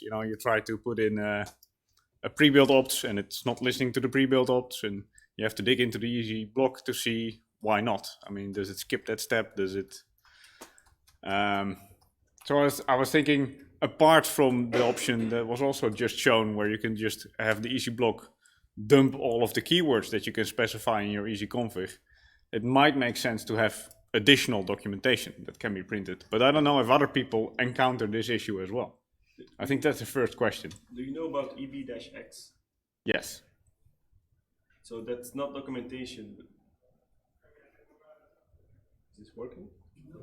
you know, you try to put in a pre-built ops and it's not listening to the pre-built ops, and you have to dig into the EasyBlock to see why not. I mean, does it skip that step? Does it? So I was thinking, apart from the option that was also just shown, where you can just have the EasyBlock dump all of the keywords that you can specify in your EasyConfig, it might make sense to have additional documentation that can be printed. But I don't know if other people encounter this issue as well. I think that's the first question. Do you know about EB-X? Yes. So that's not documentation. Is this working? No.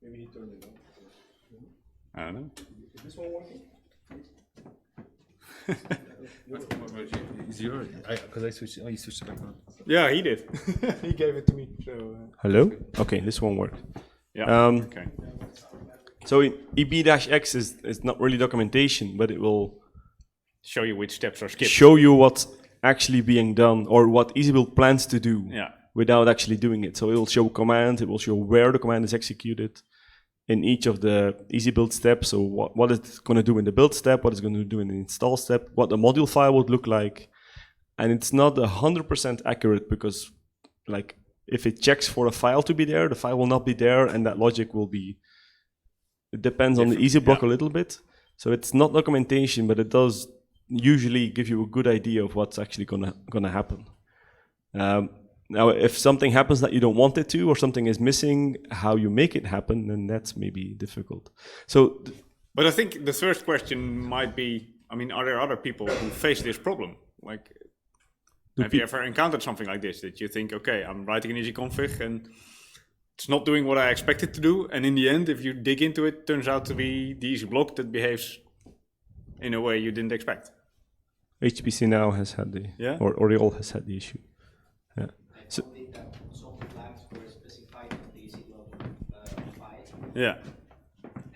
Maybe he turned it on. I don't know. Is this one working? Is yours? Because I switched. Oh, you switched it back on. Yeah, he did. He gave it to me. So. Hello. Okay, this won't work. Yeah. Okay. So EB-X is not really documentation, but it will Show you which steps are skipped. show you what's actually being done or what EasyBuild plans to do Yeah. without actually doing it. So it will show commands. It will show where the command is executed in each of the EasyBuild steps. So what it's going to do in the build step, what it's going to do in the install step, what the module file would look like. And it's not 100% accurate because, like, if it checks for a file to be there, the file will not be there, and that logic will be. It depends on the EasyBlock a little bit. So it's not documentation, but it does usually give you a good idea of what's actually gonna happen. Now, if something happens that you don't want it to, or something is missing, how you make it happen, then that's maybe difficult. So, But I think the first question might be, I mean, are there other people who face this problem? Like, have you ever encountered something like this, that you think, okay, I'm writing an EasyConfig and it's not doing what I expect it to do, and in the end, if you dig into it, turns out to be the EasyBlock that behaves in a way you didn't expect. HPC now has had the, or Oriole has had the issue. Yeah. So, some flags were specified in the EasyBlock file. Yeah.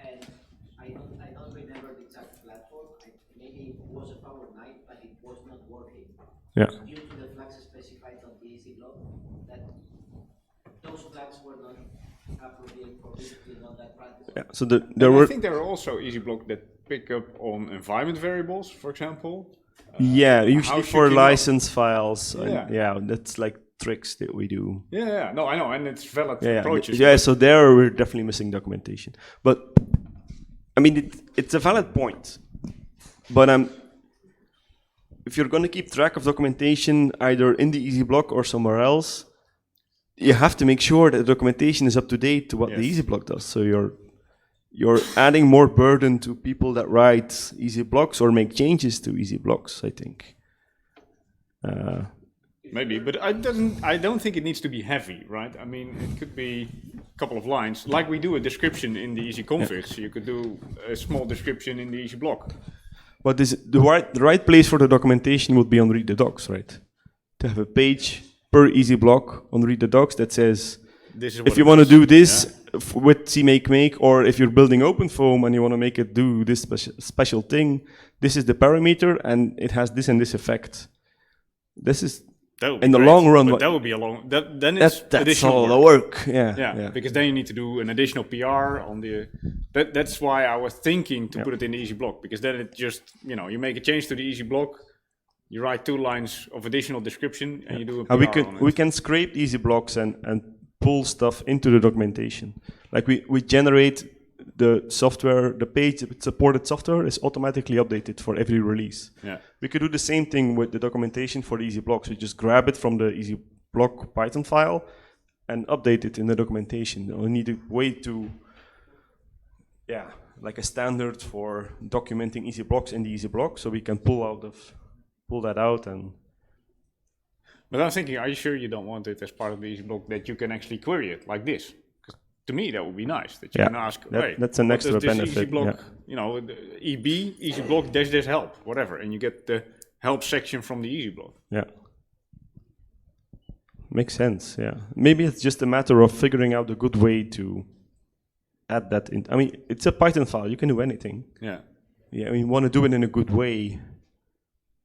And I don't remember the exact platform. Maybe it was a Power 9, but it was not working. Yeah. Due to the flags specified on the EasyBlock, that those flags were not appropriate for visiting on that practice. yeah. So I think there are also EasyBlock that pick up on environment variables, for example. Usually for license files. Yeah. That's like tricks that we do. Yeah, no, I know, and it's valid approaches. Yeah, so there we're definitely missing documentation. But I mean, it's a valid point. But if you're going to keep track of documentation either in the EasyBlock or somewhere else, you have to make sure that the documentation is up to date to what the EasyBlock does. So you're adding more burden to people that write EasyBlocks or make changes to EasyBlocks, I think. Maybe, but I don't think it needs to be heavy, right? I mean, it could be a couple of lines, like we do a description in the EasyConfig. So you could do a small description in the EasyBlock. But the right place for the documentation would be on Read the Docs, right? To have a page per EasyBlock on Read the Docs that says, if you want to do this with CMake, or if you're building OpenFOAM and you want to make it do this special thing, this is the parameter and it has this and this effect. This is in the long run. But that would be a long. Then it's that's additional all the work. Yeah. Because then you need to do an additional PR on the. That's why I was thinking to put it in the EasyBlock, because then it just, you make a change to the EasyBlock, you write 2 lines of additional description, and you do a PR on it. We can scrape EasyBlocks and pull stuff into the documentation. Like we generate the software, the page with supported software is automatically updated for every release. Yeah. We could do the same thing with the documentation for the EasyBlocks. We just grab it from the EasyBlock Python file and update it in the documentation. We need a way to, like a standard for documenting EasyBlocks in the EasyBlock, so we can pull that out and. But I'm thinking, are you sure you don't want it as part of the EasyBlock that you can actually query it like this? Because to me, that would be nice, that you can ask, that's an extra benefit. EasyBlock, EB, EasyBlock dash help, whatever, and you get the help section from the EasyBlock. Yeah. Makes sense, yeah. Maybe it's just a matter of figuring out a good way to add that in. I mean, it's a Python file, you can do anything. Yeah. Yeah, I mean, you want to do it in a good way.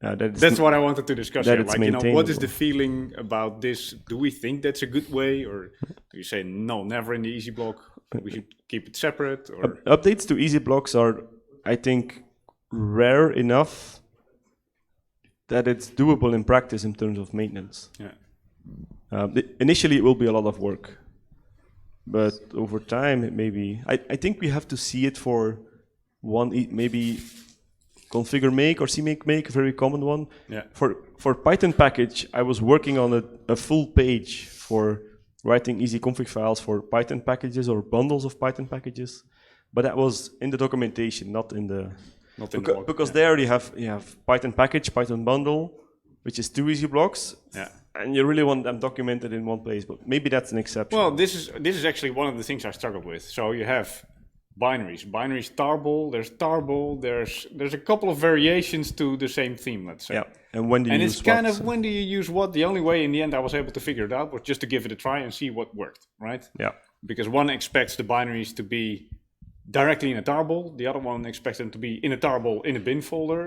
That's what I wanted to discuss that here. it's Like, you know, what is the maintainable. feeling about this? Do we think that's a good way, or do you say no, never in the EasyBlock? We should keep it separate, or Updates to EasyBlocks are, I think, rare enough that it's doable in practice in terms of maintenance. yeah, Initially, it will be a lot of work, but over time, it may be. I think we have to see it for one, maybe configure make or CMake, a very common one. yeah, For Python package, I was working on a full page for writing easy config files for Python packages or bundles of Python packages, but that was in the documentation, not in the not in the log, because yeah. there you have Python package, Python bundle, which is 2 EasyBlocks, Yeah. and you really want them documented in one place. But maybe that's an exception. Well, this is actually one of the things I struggled with. So you have binaries tarball. There's tarball. There's a couple of variations to the same theme, let's say. yeah, and when do you And use it's kind what? of when do you use what? The only way in the end I was able to figure it out was just to give it a try and see what worked, right? Yeah, Because one expects the binaries to be directly in a tarball. The other one expects them to be in a tarball in a bin folder.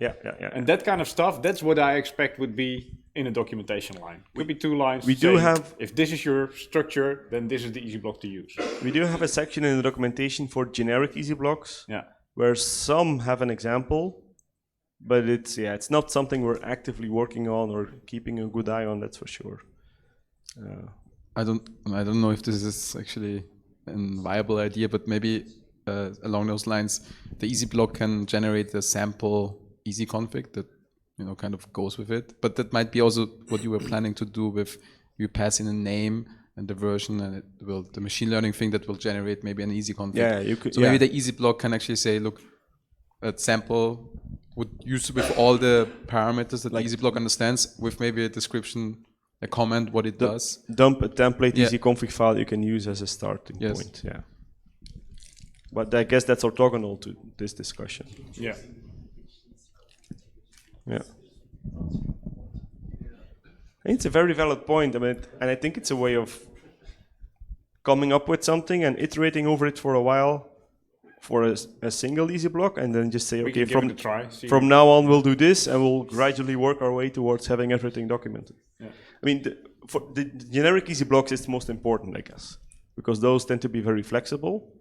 yeah. And that kind of stuff, that's what I expect would be in a documentation line. Could be 2 lines. we do saying, have- if this is your structure, then this is the EasyBlock to use. We do have a section in the documentation for generic EasyBlocks, Yeah. where some have an example, but it's not something we're actively working on or keeping a good eye on. That's for sure. I don't know if this is actually a viable idea, but maybe along those lines, the EasyBlock can generate a sample easy config that kind of goes with it. But that might be also what you were planning to do with you pass in a name and the version, and it will the machine learning thing that will generate maybe an easy config. Yeah, you could. So maybe the EasyBlock can actually say, look, that sample would use with all the parameters that EasyBlock understands, with maybe a description, a comment, what it does. Dump a template Yeah. easy config file you can use as a starting Yes. point. Yeah. But I guess that's orthogonal to this discussion. Yeah. Yeah. It's a very valid point. I mean, and I think it's a way of coming up with something and iterating over it for a while for a single easy block, and then just say, We okay, can give it a try. See. from now on we'll do this, and we'll gradually work our way towards having everything documented. Yeah. I mean, for the generic easy blocks is the most important, I guess, because those tend to be very flexible,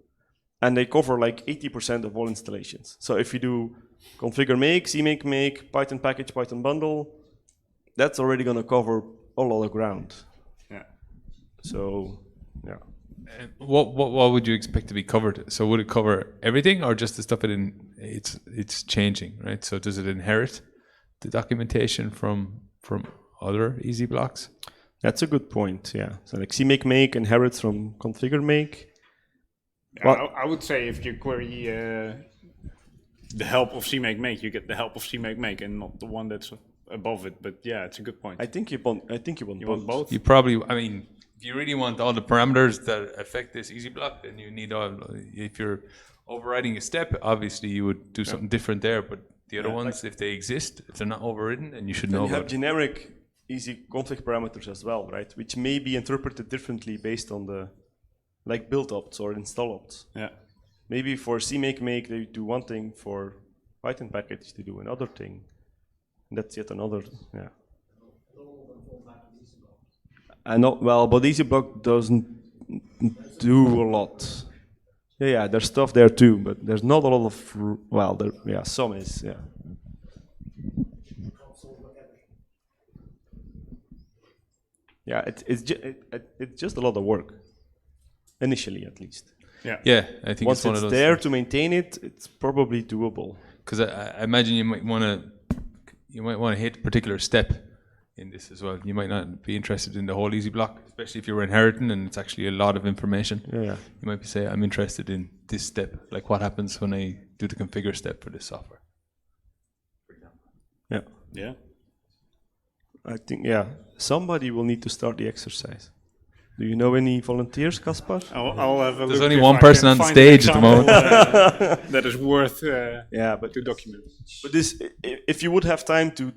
and they cover like 80% of all installations. So if you do configure make, CMake make, Python package, Python bundle, that's already going to cover a lot of ground. Yeah. So, yeah. What would you expect to be covered? So would it cover everything, or just the stuff it's changing, right? So does it inherit the documentation from other easy blocks? That's a good point, yeah. So like CMake make inherits from configure make. Yeah, Well- I would say if you query the help of CMake make, you get the help of CMake make and not the one that's above it. But yeah, it's a good point. I think you want You want both? You probably, I mean, if you really want all the parameters that affect this easy block, then you need all. If you're overriding a step, obviously you would do something different there. But the other ones, if they exist, if they're not overridden, then you should Then know you have about. generic easy config parameters as well, right? Which may be interpreted differently based on the, like build opts or install opts. Yeah. Maybe for CMake make they do one thing, for Python package they do another thing. And that's yet another, yeah. I know, well, but EasyBlock doesn't do a lot. Yeah, there's stuff there too, but there's not a lot of, well, some is, yeah. Yeah, it's just a lot of work, initially at least. Yeah. Yeah, I think Once it's one it's of those. there to maintain it, it's probably doable. Because I imagine you might want to hit a particular step in this as well. You might not be interested in the whole easy block, especially if you're inheriting and it's actually a lot of information. Yeah. You might be saying, I'm interested in this step, like what happens when I do the configure step for this software. Yeah. Yeah. I think, yeah, somebody will need to start the exercise. Do you know any volunteers, Kaspar? I'll have a There's look only if one I person can on find an stage at the example, moment. that is worth Yeah, but to document. this, if you would have time to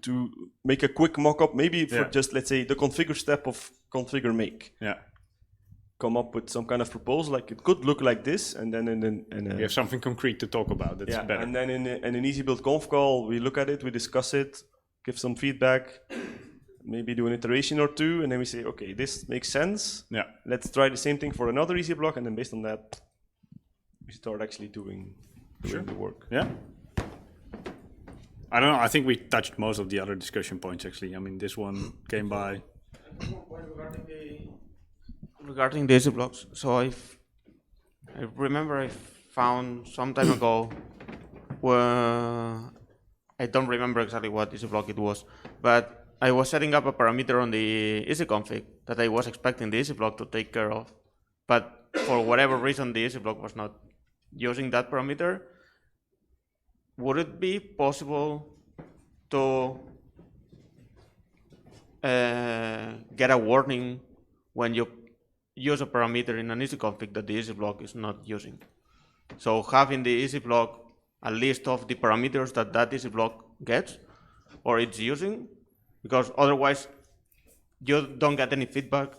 make a quick mock-up, maybe for Yeah. just, let's say, the configure step of configure make. Yeah. come up with some kind of proposal. Like it could look like this, and then We have something concrete to talk about. That's better. and then in an EasyBuild conf call, we look at it, we discuss it, give some feedback, maybe do an iteration or two, and then we say, okay, this makes sense. Yeah. Let's try the same thing for another EasyBlock, and then based on that, we start actually doing the work. Yeah. I don't know. I think we touched most of the other discussion points actually. I mean, this one came by. Regarding the EasyBlocks, so I remember I found some time ago where I don't remember exactly what EasyBlock it was, but I was setting up a parameter on the EasyConfig that I was expecting the EasyBlock to take care of, but for whatever reason the EasyBlock was not using that parameter. Would it be possible to get a warning when you use a parameter in an EasyConfig that the EasyBlock is not using? So having the EasyBlock a list of the parameters that EasyBlock gets or it's using, because otherwise you don't get any feedback.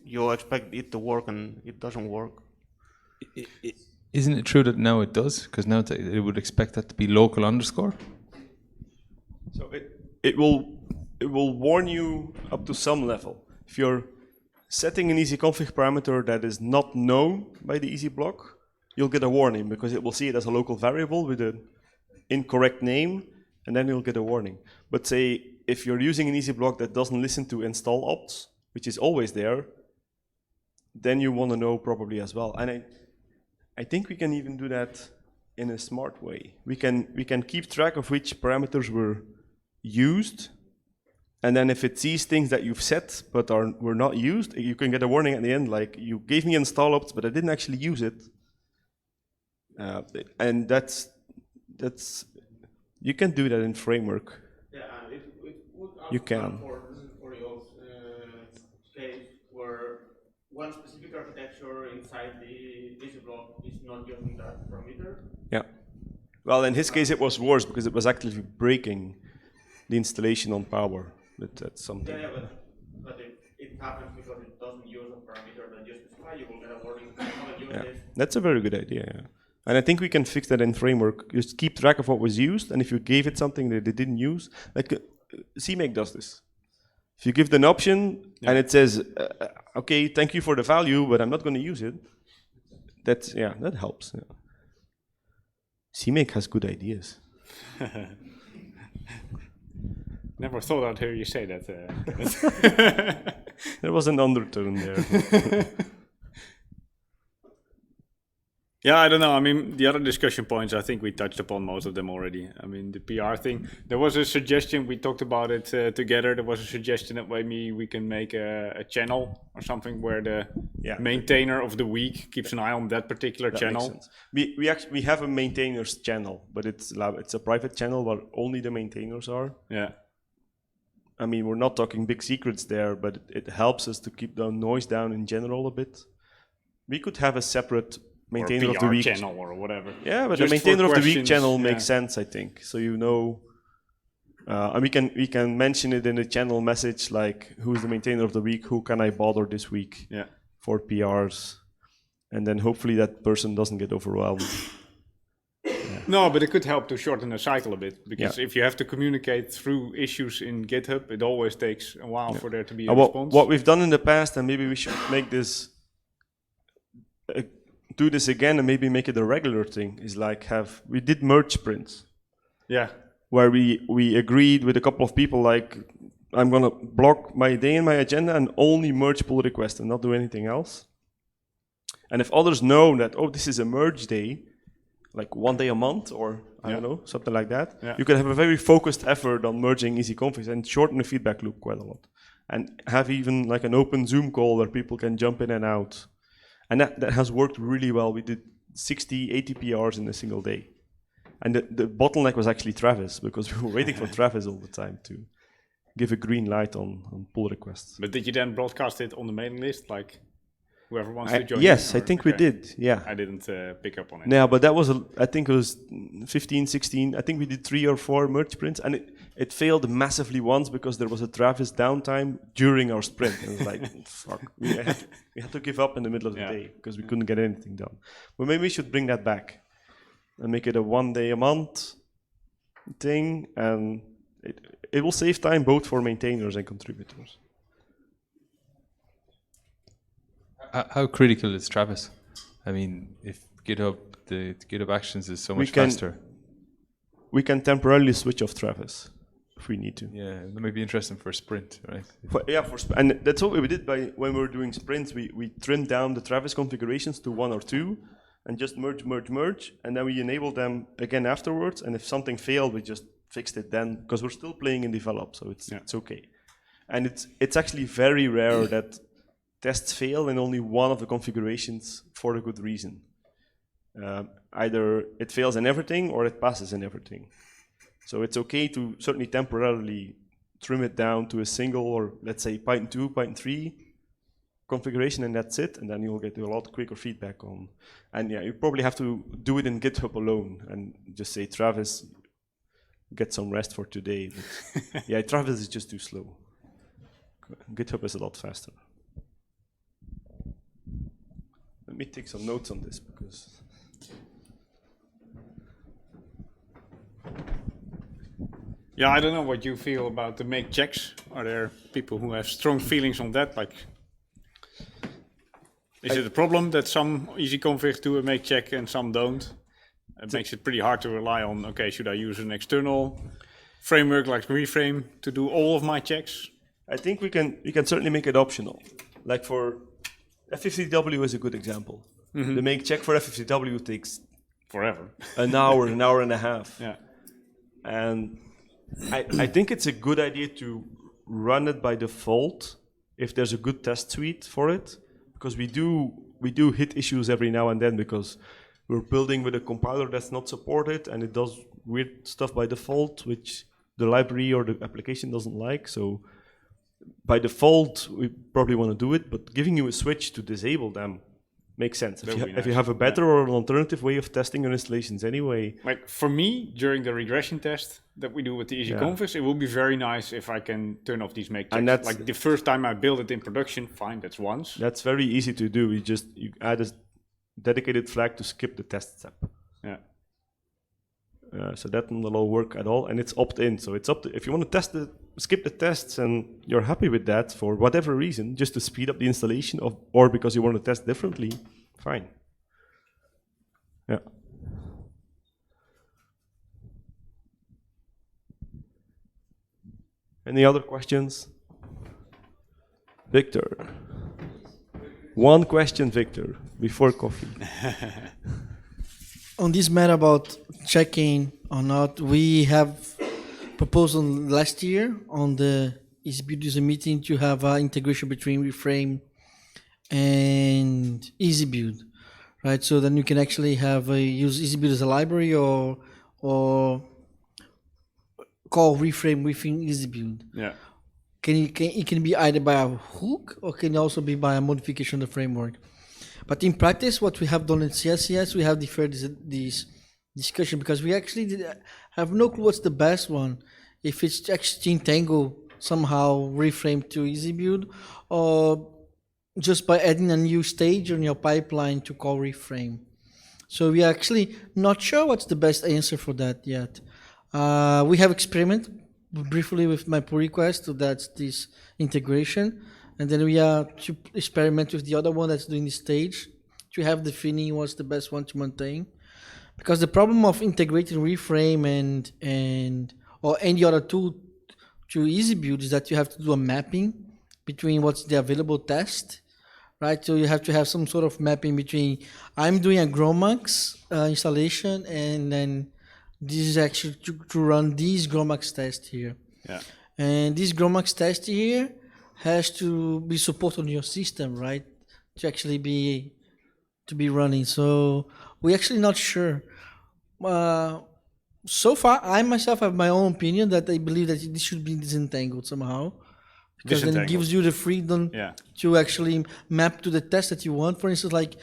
You expect it to work and it doesn't work. Isn't it true that now it does? Because now it would expect that to be local underscore. So it will warn you up to some level. If you're setting an EasyConfig parameter that is not known by the EasyBlock, you'll get a warning because it will see it as a local variable with an incorrect name, and then you'll get a warning. But say if you're using an EasyBlock that doesn't listen to install opts, which is always there, then you want to know probably as well. And I think we can even do that in a smart way. We can keep track of which parameters were used, and then if it sees things that you've set but were not used, you can get a warning at the end like, you gave me install opts but I didn't actually use it. And that's you can do that in framework. Yeah, it would You can. For your case where one specific architecture inside the EasyBlock is not using that parameter. Yeah. Well, in his case, it was worse because it was actually breaking the installation on power. But that's something. Yeah, but if it happens because it doesn't use a parameter that you specify, you will get a warning. Yeah. That's a very good idea. Yeah. And I think we can fix that in framework. Just keep track of what was used, and if you gave it something that they didn't use, like CMake does this. If you give them an option and it says, okay, thank you for the value, but I'm not going to use it, that helps. Yeah. CMake has good ideas. Never thought I'd hear you say that. There was an undertone there. Yeah, I don't know. I mean, the other discussion points, I think we touched upon most of them already. I mean, the PR thing, there was a suggestion, we talked about it together. There was a suggestion that maybe we can make a channel or something where the maintainer of the week keeps an eye on that particular channel. Makes sense. We have a maintainers channel, but it's a private channel where only the maintainers are. Yeah. I mean, we're not talking big secrets there, but it helps us to keep the noise down in general a bit. We could have a separate maintainer of the week channel or whatever. Yeah, but just the maintainer of the week questions, channel makes sense, I think. So you know, and we can mention it in the channel message, like who's the maintainer of the week, who can I bother this week for PRs, and then hopefully that person doesn't get overwhelmed. No, but it could help to shorten the cycle a bit, because if you have to communicate through issues in GitHub, it always takes a while for there to be a response. What we've done in the past, and maybe we should make this, do this again and maybe make it a regular thing, is like we did merge sprints. Yeah. Where we agreed with a couple of people, like, I'm going to block my day in my agenda and only merge pull requests and not do anything else. And if others know that, oh, this is a merge day, like 1 day a month, or I don't know, something like that, you can have a very focused effort on merging easy configs and shorten the feedback loop quite a lot. And have even like an open Zoom call where people can jump in and out. And that has worked really well. We did 60, 80 PRs in a single day. And the bottleneck was actually Travis, because we were waiting for Travis all the time to give a green light on pull requests. But did you then broadcast it on the mailing list, like whoever wants to join? Yes, I think we did, yeah. I didn't pick up on it. Yeah, but that was, I think it was 15, 16. I think we did 3 or 4 merge sprints. And it failed massively once because there was a Travis downtime during our sprint. And it was like, fuck, we had to give up in the middle of the day because we couldn't get anything done. But maybe we should bring that back and make it a 1 day a month thing, and it will save time both for maintainers and contributors. How critical is Travis? I mean, if the GitHub Actions is so much faster. We can temporarily switch off Travis if we need to. Yeah, that may be interesting for a sprint, right? And that's what we did when we were doing sprints. We trimmed down the Travis configurations to 1 or 2 and just merge, and then we enabled them again afterwards. And if something failed, we just fixed it then, because we're still playing in develop, so it's okay. And it's actually very rare that tests fail in only one of the configurations for a good reason. Either it fails in everything or it passes in everything. So it's okay to certainly temporarily trim it down to a single, or let's say Python 2, Python 3 configuration, and that's it. And then you'll get a lot quicker feedback on. And yeah, you probably have to do it in GitHub alone and just say, Travis, get some rest for today. But yeah, Travis is just too slow. GitHub is a lot faster. Let me take some notes on this because. Yeah, I don't know what you feel about the make checks. Are there people who have strong feelings on that? Like, is it a problem that some easy configs do a make check and some don't? It makes it pretty hard to rely on, okay, should I use an external framework like Reframe to do all of my checks? I think we can certainly make it optional. Like for FFCW is a good example. Mm-hmm. The make check for FFCW takes forever. an hour and a half. Yeah. And I think it's a good idea to run it by default if there's a good test suite for it, because we do hit issues every now and then because we're building with a compiler that's not supported and it does weird stuff by default, which the library or the application doesn't like. So by default, we probably want to do it, but giving you a switch to disable them makes sense. If you have a better or an alternative way of testing your installations anyway. Like for me, during the regression test that we do with the easy configs, it will be very nice if I can turn off these make checks. And that's like the first time I build it in production, fine, that's once. That's very easy to do. You add a dedicated flag to skip the test step. Yeah. So that will all work at all, and it's opt-in. So it's up to, if you want to skip the tests and you're happy with that for whatever reason, just to speed up the installation or because you want to test differently, fine. Yeah. Any other questions? Victor. One question, Victor, before coffee. On this matter about checking or not, we have proposed last year on the EasyBuild User Meeting to have an integration between Reframe and EasyBuild, right? So then you can actually have use EasyBuild as a library or call Reframe within EasyBuild. Yeah. It can be either by a hook or can also be by a modification of the framework. But in practice, what we have done in CSCS, we have deferred this discussion because we actually have no clue what's the best one. If it's actually to entangle somehow Reframe to EasyBuild, or just by adding a new stage on your pipeline to call Reframe. So we are actually not sure what's the best answer for that yet. We have experimented briefly with my pull request, so that's this integration. And then we are to experiment with the other one that's doing the stage to have the feeling what's the best one to maintain. Because the problem of integrating Reframe or any other tool to EasyBuild is that you have to do a mapping between what's the available test, right? So you have to have some sort of mapping between I'm doing a Gromax installation and then this is actually to run this Gromax test here. Yeah. And this Gromax test here has to be supported on your system, right? To actually be running. So we're actually not sure. So far, I myself have my own opinion that I believe that this should be disentangled somehow, because then it gives you the freedom to actually map to the test that you want. For instance, like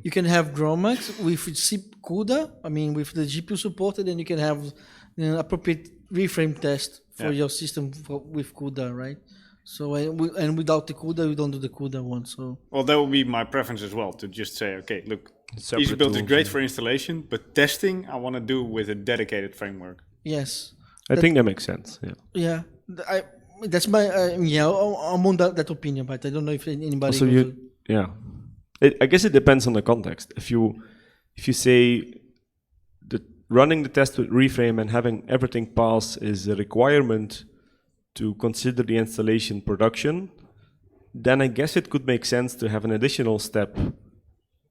you can have Gromax with zip CUDA, I mean with the GPU supported, and you can have appropriate reframe test for Yeah. your system with CUDA, right? So and without the CUDA, we don't do the CUDA one. So Well, that would be my preference as well, to just say, okay, look, Separate EasyBuild is tools, great yeah. for installation, but testing I want to do with a dedicated framework. yes, I think that makes sense. Yeah. yeah, that's my I'm on that opinion, but I don't know if anybody. Also, goes to- yeah. I guess it depends on the context. If you say that running the test with reframe and having everything pass is a requirement to consider the installation production, then I guess it could make sense to have an additional step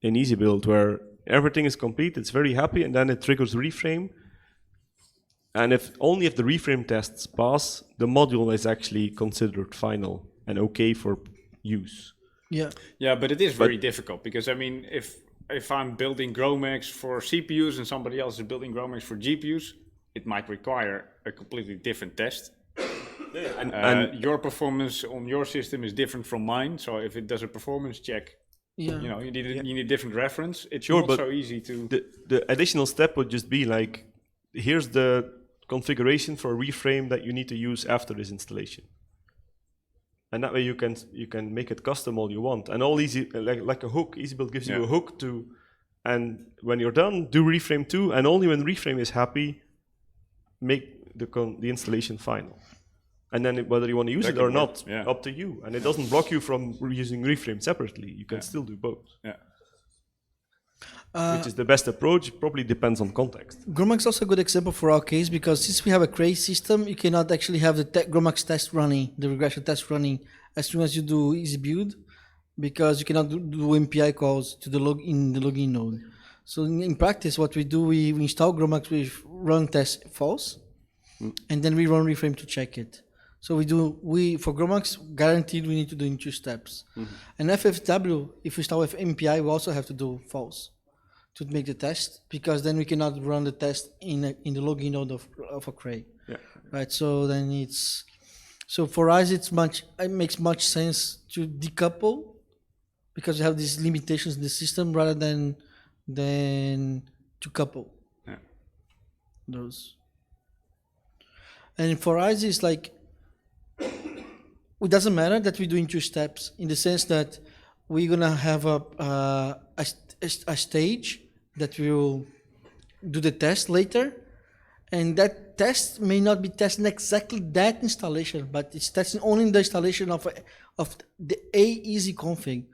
in EasyBuild where everything is complete, it's very happy, and then it triggers reframe. And if the reframe tests pass, the module is actually considered final and okay for use. Yeah, Yeah, but it is very difficult because I mean, if I'm building GROMAX for CPUs and somebody else is building GROMAX for GPUs, it might require a completely different test. And Your performance on your system is different from mine, so if it does a performance check, yeah. you know, you need different reference. It's Sure, not but so easy to. the additional step would just be like, here's the configuration for reframe that you need to use after this installation. And that way you can make it custom all you want. And all easy, like a hook, EasyBuild gives you a hook to, and when you're done, do reframe too, and only when reframe is happy, make the installation final. And then whether you want to use That it or can work, not, yeah. up to you. And it doesn't block you from using reframe separately. You can still do both. Yeah. Which is the best approach, probably depends on context. GROMAX is also a good example for our case because since we have a Cray system, you cannot actually have the GROMAX test running, the regression test running as soon as you do EasyBuild, because you cannot do MPI calls to the login node. So in practice, what we do, we install GROMAX with run test false, and then we run reframe to check it. So for GROMAX, guaranteed we need to do in 2 steps. And FFW, if we start with MPI, we also have to do false to make the test, because then we cannot run the test in the login node of a Cray. Yeah. Right. So then for us it makes much sense to decouple, because we have these limitations in the system rather than to couple those. And for us it's like it doesn't matter that we do in 2 steps, in the sense that we're gonna have a stage that will do the test later, and that test may not be testing exactly that installation, but it's testing only the installation of the easy config.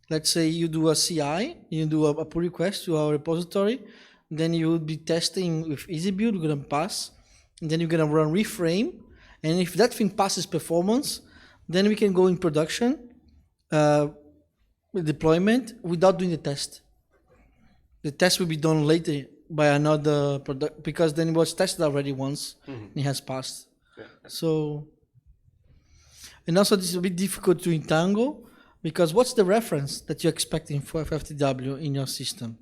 Let's say you do a CI, you do a pull request to our repository, then you will be testing with EasyBuild, you're gonna pass, and then you're gonna run reframe, and if that thing passes performance, then we can go in production with deployment without doing the test. The test will be done later by another product, because then it was tested already once and it has passed. So, and also this is a bit difficult to entangle, because what's the reference that you're expecting for FFTW in your system?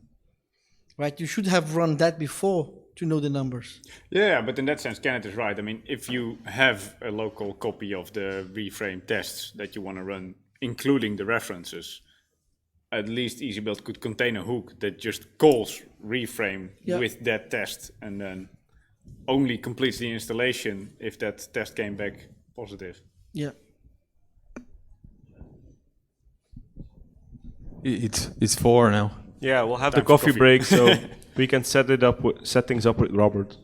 Right? You should have run that before to know the numbers. Yeah, but in that sense, Kenneth is right. I mean, if you have a local copy of the reframe tests that you want to run, including the references, at least EasyBuild could contain a hook that just calls reframe with that test, and then only completes the installation if that test came back positive. Yeah. It's 4 now. Yeah, we'll have Time the for coffee coffee. break, so we can set things up with Robert.